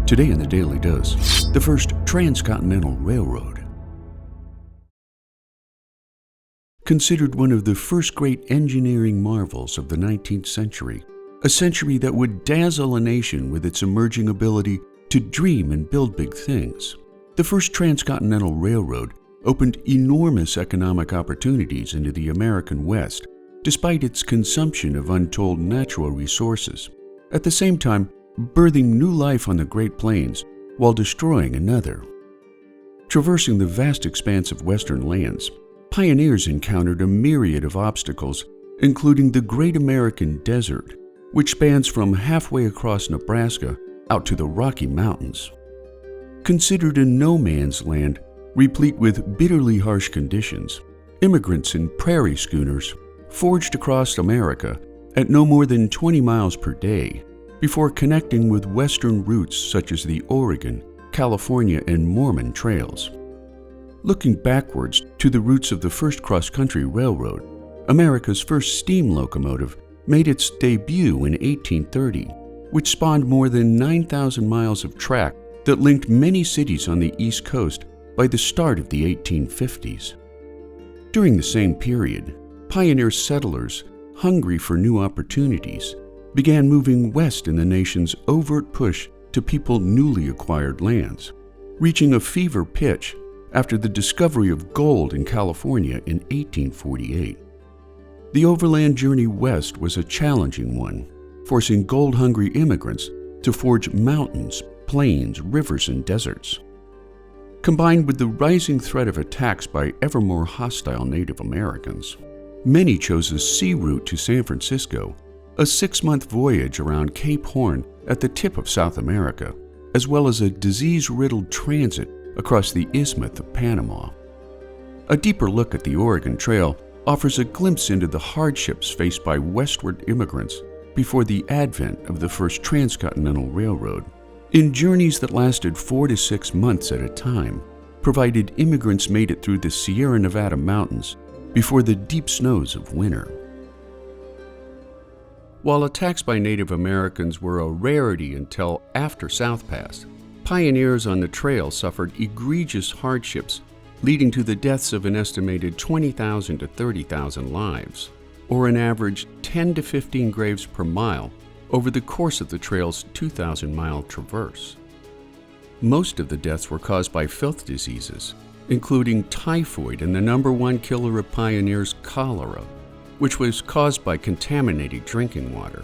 Today in the Daily Dose, the first Transcontinental Railroad. Considered one of the first great engineering marvels of the 19th century, a century that would dazzle a nation with its emerging ability to dream and build big things, the first Transcontinental Railroad opened enormous economic opportunities into the American West, despite its consumption of untold natural resources, at the same time birthing new life on the Great Plains while destroying another. Traversing the vast expanse of western lands, pioneers encountered a myriad of obstacles, including the Great American Desert, which spans from halfway across Nebraska out to the Rocky Mountains. Considered a no-man's land replete with bitterly harsh conditions, immigrants in prairie schooners forged across America at no more than 20 miles per day before connecting with western routes such as the Oregon, California, and Mormon trails. Looking backwards to the roots of the first cross-country railroad, America's first steam locomotive made its debut in 1830, which spawned more than 9,000 miles of track that linked many cities on the East Coast by the start of the 1850s. During the same period, pioneer settlers, hungry for new opportunities, began moving west in the nation's overt push to people newly acquired lands, reaching a fever pitch after the discovery of gold in California in 1848. The overland journey west was a challenging one, forcing gold-hungry immigrants to forge mountains, plains, rivers, and deserts. Combined with the rising threat of attacks by ever more hostile Native Americans, many chose a sea route to San Francisco, a 6-month voyage around Cape Horn at the tip of South America, as well as a disease-riddled transit across the Isthmus of Panama. A deeper look at the Oregon Trail offers a glimpse into the hardships faced by westward immigrants before the advent of the first Transcontinental Railroad, in journeys that lasted 4 to 6 months at a time, provided immigrants made it through the Sierra Nevada mountains before the deep snows of winter. While attacks by Native Americans were a rarity until after South Pass, pioneers on the trail suffered egregious hardships, leading to the deaths of an estimated 20,000 to 30,000 lives, or an average 10 to 15 graves per mile over the course of the trail's 2,000-mile traverse. Most of the deaths were caused by filth diseases, including typhoid and the #1 killer of pioneers, cholera, which was caused by contaminated drinking water.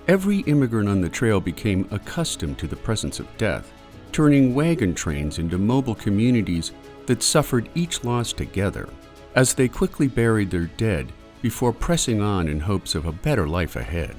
Every immigrant on the trail became accustomed to the presence of death, turning wagon trains into mobile communities that suffered each loss together, as they quickly buried their dead before pressing on in hopes of a better life ahead.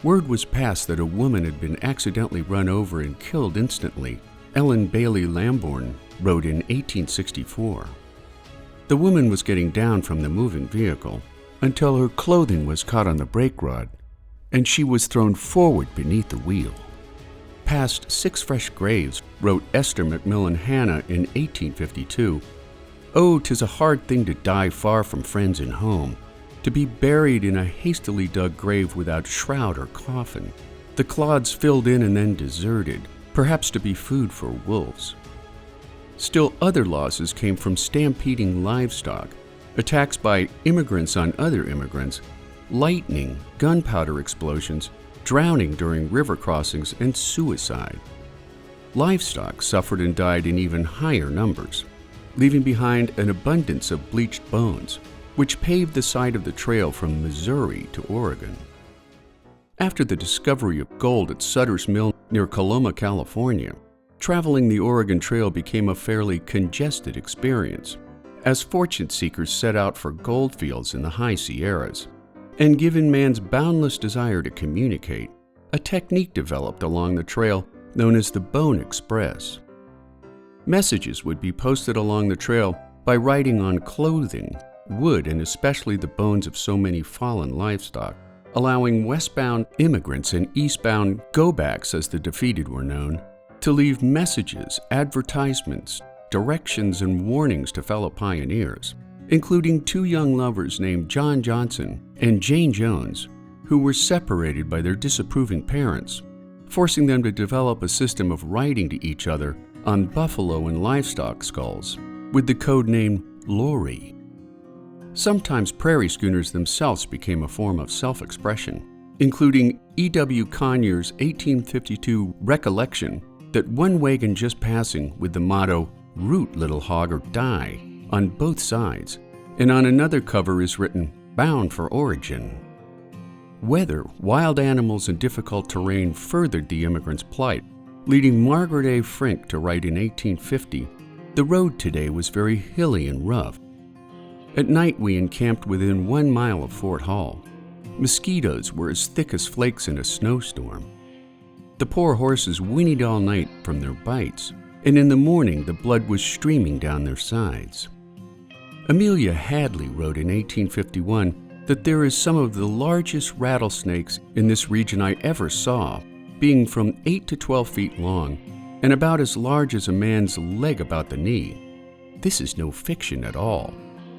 Word was passed that a woman had been accidentally run over and killed instantly, Ellen Bailey Lamborn wrote in 1864. The woman was getting down from the moving vehicle until her clothing was caught on the brake rod, and she was thrown forward beneath the wheel. Past 6 fresh graves, wrote Esther McMillan Hanna in 1852, "Oh, 'tis a hard thing to die far from friends and home, to be buried in a hastily dug grave without shroud or coffin, the clods filled in and then deserted, perhaps to be food for wolves." Still other losses came from stampeding livestock, attacks by immigrants on other immigrants, lightning, gunpowder explosions, drowning during river crossings, and suicide. Livestock suffered and died in even higher numbers, leaving behind an abundance of bleached bones, which paved the side of the trail from Missouri to Oregon. After the discovery of gold at Sutter's Mill near Coloma, California, traveling the Oregon Trail became a fairly congested experience, as fortune seekers set out for gold fields in the high Sierras. And given man's boundless desire to communicate, a technique developed along the trail known as the Bone Express. Messages would be posted along the trail by writing on clothing, wood, and especially the bones of so many fallen livestock, allowing westbound immigrants and eastbound go-backs, as the defeated were known, to leave messages, advertisements, directions, and warnings to fellow pioneers, including 2 young lovers named John Johnson and Jane Jones, who were separated by their disapproving parents, forcing them to develop a system of writing to each other on buffalo and livestock skulls, with the code name Lorry. Sometimes prairie schooners themselves became a form of self-expression, including E.W. Conyers' 1852 recollection that one wagon just passing with the motto, "Root, little hog, or die," on both sides, and on another cover is written, "Bound for Oregon." Weather, wild animals, and difficult terrain furthered the immigrants' plight, leading Margaret A. Frink to write in 1850, "The road today was very hilly and rough. At night we encamped within 1 mile of Fort Hall. Mosquitoes were as thick as flakes in a snowstorm. The poor horses whinnied all night from their bites, and in the morning the blood was streaming down their sides." Amelia Hadley wrote in 1851 that there is some of the largest rattlesnakes in this region I ever saw, being from 8 to 12 feet long and about as large as a man's leg about the knee. This is no fiction at all.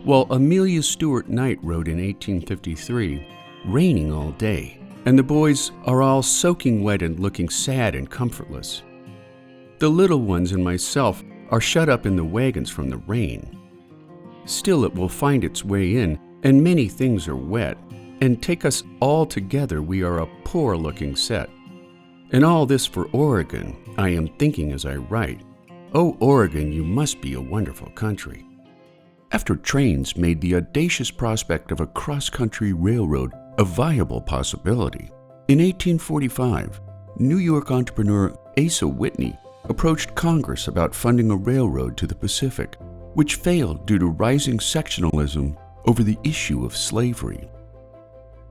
While Amelia Stewart Knight wrote in 1853, "Raining all day, and the boys are all soaking wet and looking sad and comfortless. The little ones and myself are shut up in the wagons from the rain. Still it will find its way in, and many things are wet, and take us all together we are a poor-looking set. And all this for Oregon, I am thinking as I write. Oh, Oregon, you must be a wonderful country." After trains made the audacious prospect of a cross-country railroad a viable possibility, in 1845, New York entrepreneur Asa Whitney approached Congress about funding a railroad to the Pacific, which failed due to rising sectionalism over the issue of slavery.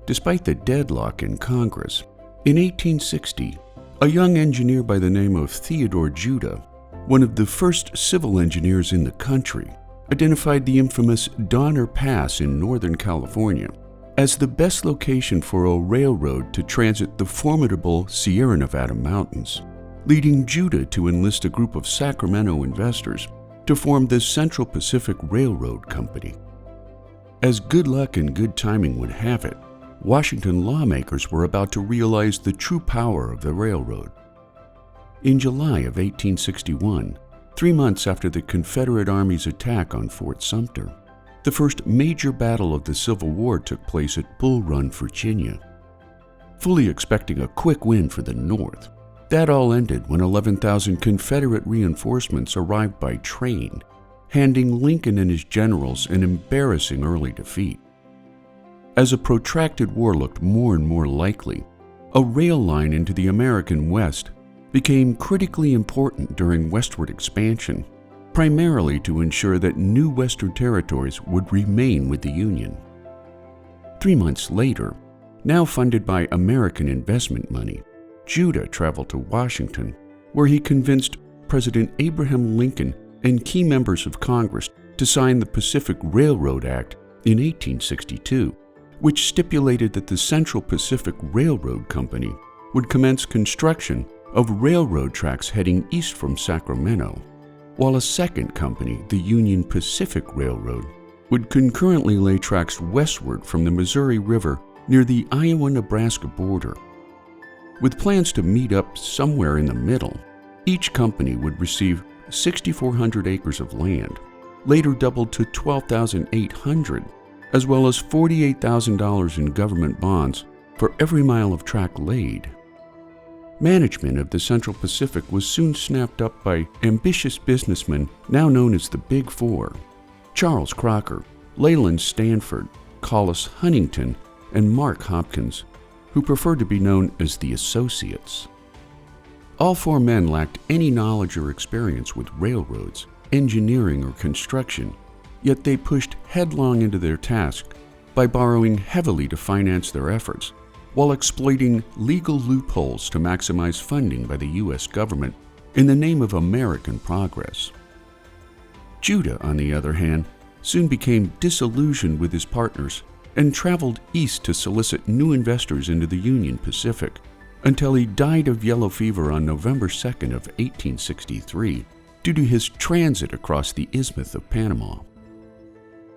Despite the deadlock in Congress, in 1860, a young engineer by the name of Theodore Judah, one of the first civil engineers in the country, identified the infamous Donner Pass in Northern California as the best location for a railroad to transit the formidable Sierra Nevada mountains, leading Judah to enlist a group of Sacramento investors to form the Central Pacific Railroad Company. As good luck and good timing would have it, Washington lawmakers were about to realize the true power of the railroad. In July of 1861, 3 months after the Confederate Army's attack on Fort Sumter, the first major battle of the Civil War took place at Bull Run, Virginia. Fully expecting a quick win for the North, that all ended when 11,000 Confederate reinforcements arrived by train, handing Lincoln and his generals an embarrassing early defeat. As a protracted war looked more and more likely, a rail line into the American West became critically important during westward expansion, primarily to ensure that new Western territories would remain with the Union. 3 months later, now funded by American investment money, Judah traveled to Washington, where he convinced President Abraham Lincoln and key members of Congress to sign the Pacific Railroad Act in 1862, which stipulated that the Central Pacific Railroad Company would commence construction of railroad tracks heading east from Sacramento, while a second company, the Union Pacific Railroad, would concurrently lay tracks westward from the Missouri River near the Iowa-Nebraska border. With plans to meet up somewhere in the middle, each company would receive 6,400 acres of land, later doubled to 12,800, as well as $48,000 in government bonds for every mile of track laid. Management of the Central Pacific was soon snapped up by ambitious businessmen now known as the Big Four: Charles Crocker, Leland Stanford, Collis Huntington, and Mark Hopkins, who preferred to be known as the Associates. All four men lacked any knowledge or experience with railroads, engineering, or construction, yet they pushed headlong into their task by borrowing heavily to finance their efforts, while exploiting legal loopholes to maximize funding by the U.S. government in the name of American progress. Judah, on the other hand, soon became disillusioned with his partners and traveled east to solicit new investors into the Union Pacific until he died of yellow fever on November 2nd of 1863 due to his transit across the Isthmus of Panama.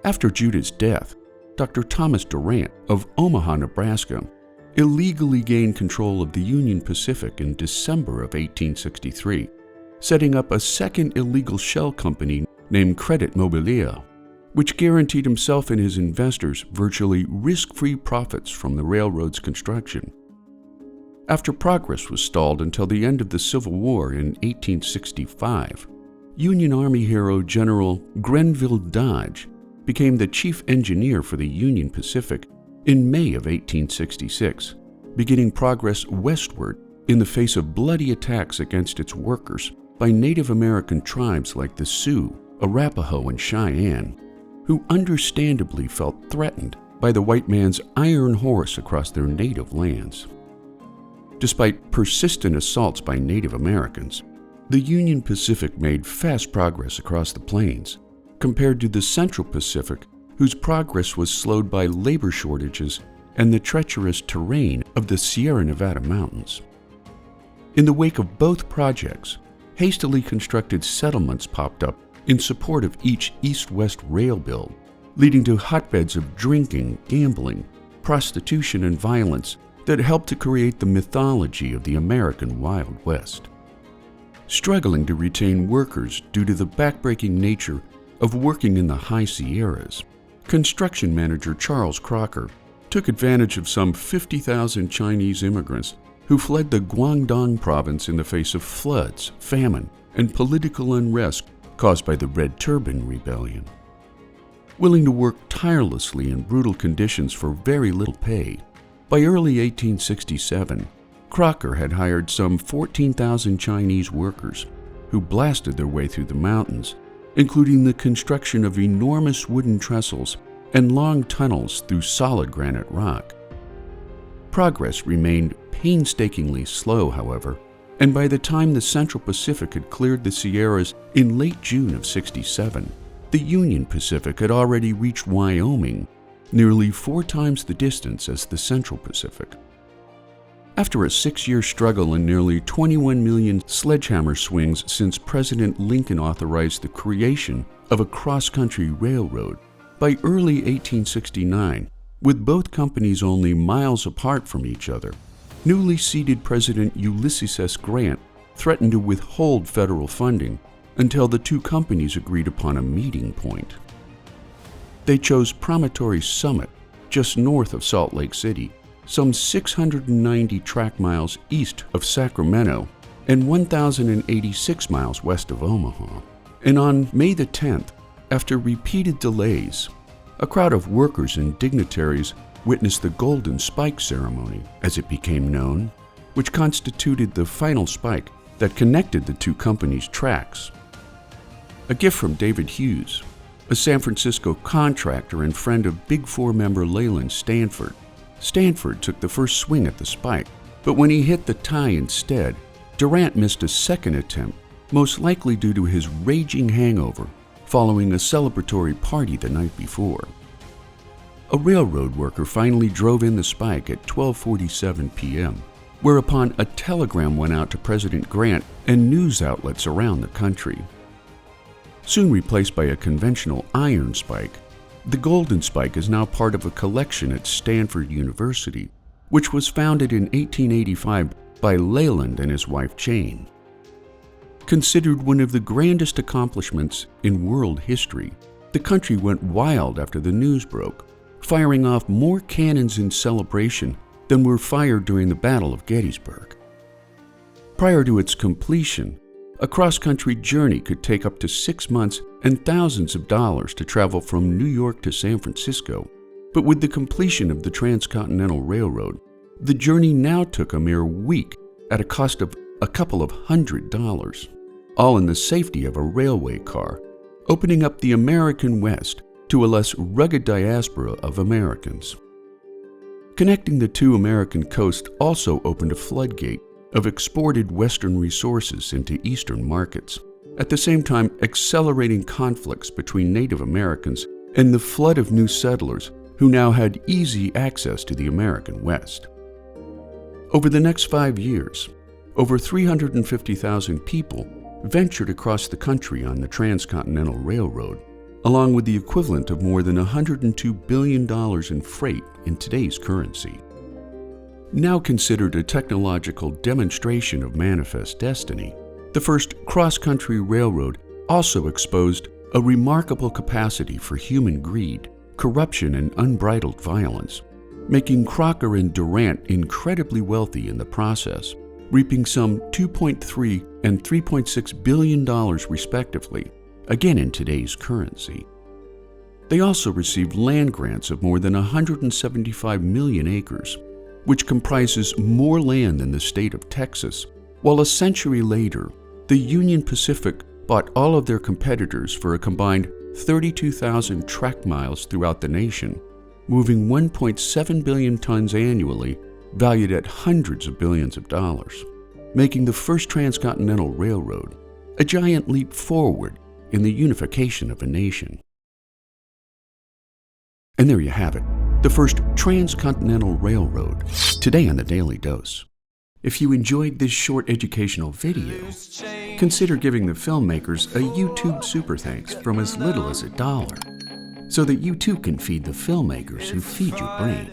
After Judah's death, Dr. Thomas Durant of Omaha, Nebraska, illegally gained control of the Union Pacific in December of 1863, setting up a second illegal shell company named Credit Mobilier, which guaranteed himself and his investors virtually risk-free profits from the railroad's construction. After progress was stalled until the end of the Civil War in 1865, Union Army hero General Grenville Dodge became the chief engineer for the Union Pacific in May of 1866, beginning progress westward in the face of bloody attacks against its workers by Native American tribes like the Sioux, Arapaho, and Cheyenne, who understandably felt threatened by the white man's iron horse across their native lands. Despite persistent assaults by Native Americans, the Union Pacific made fast progress across the plains, compared to the Central Pacific, whose progress was slowed by labor shortages and the treacherous terrain of the Sierra Nevada mountains. In the wake of both projects, hastily constructed settlements popped up in support of each east-west rail build, leading to hotbeds of drinking, gambling, prostitution, and violence that helped to create the mythology of the American Wild West. Struggling to retain workers due to the backbreaking nature of working in the high Sierras, construction manager Charles Crocker took advantage of some 50,000 Chinese immigrants who fled the Guangdong province in the face of floods, famine, and political unrest caused by the Red Turban Rebellion. Willing to work tirelessly in brutal conditions for very little pay, by early 1867, Crocker had hired some 14,000 Chinese workers who blasted their way through the mountains, including the construction of enormous wooden trestles and long tunnels through solid granite rock. Progress remained painstakingly slow, however, and by the time the Central Pacific had cleared the Sierras in late June of '67, the Union Pacific had already reached Wyoming, nearly 4 times the distance as the Central Pacific. After a 6-year struggle and nearly 21 million sledgehammer swings since President Lincoln authorized the creation of a cross-country railroad, by early 1869, with both companies only miles apart from each other, newly seated President Ulysses S. Grant threatened to withhold federal funding until the two companies agreed upon a meeting point. They chose Promontory Summit, just north of Salt Lake City, some 690 track miles east of Sacramento and 1,086 miles west of Omaha. And on May the 10th, after repeated delays, a crowd of workers and dignitaries witnessed the Golden Spike Ceremony, as it became known, which constituted the final spike that connected the two companies' tracks. A gift from David Hughes, a San Francisco contractor and friend of Big Four member Leland Stanford. Stanford took the first swing at the spike, but when he hit the tie instead, Durant missed a second attempt, most likely due to his raging hangover following a celebratory party the night before. A railroad worker finally drove in the spike at 12:47 p.m., whereupon a telegram went out to President Grant and news outlets around the country. Soon replaced by a conventional iron spike, the Golden Spike is now part of a collection at Stanford University, which was founded in 1885 by Leland and his wife Jane. Considered one of the grandest accomplishments in world history, the country went wild after the news broke, firing off more cannons in celebration than were fired during the Battle of Gettysburg. Prior to its completion, a cross-country journey could take up to 6 months and thousands of dollars to travel from New York to San Francisco, but with the completion of the Transcontinental Railroad, the journey now took a mere week at a cost of a couple of $100, all in the safety of a railway car, opening up the American West to a less rugged diaspora of Americans. Connecting the two American coasts also opened a floodgate of exported Western resources into Eastern markets, at the same time accelerating conflicts between Native Americans and the flood of new settlers who now had easy access to the American West. Over the next 5 years, over 350,000 people ventured across the country on the Transcontinental Railroad, along with the equivalent of more than $102 billion in freight in today's currency. Now considered a technological demonstration of manifest destiny, the first cross-country railroad also exposed a remarkable capacity for human greed, corruption, and unbridled violence, making Crocker and Durant incredibly wealthy in the process, reaping some $2.3 and $3.6 billion respectively, again in today's currency. They also received land grants of more than 175 million acres, which comprises more land than the state of Texas, while a century later, the Union Pacific bought all of their competitors for a combined 32,000 track miles throughout the nation, moving 1.7 billion tons annually, valued at hundreds of billions of dollars, making the first Transcontinental Railroad a giant leap forward in the unification of a nation. And there you have it, the first Transcontinental Railroad, today on the Daily Dose. If you enjoyed this short educational video, consider giving the filmmakers a YouTube super thanks from as little as $1, so that you too can feed the filmmakers who feed your brain.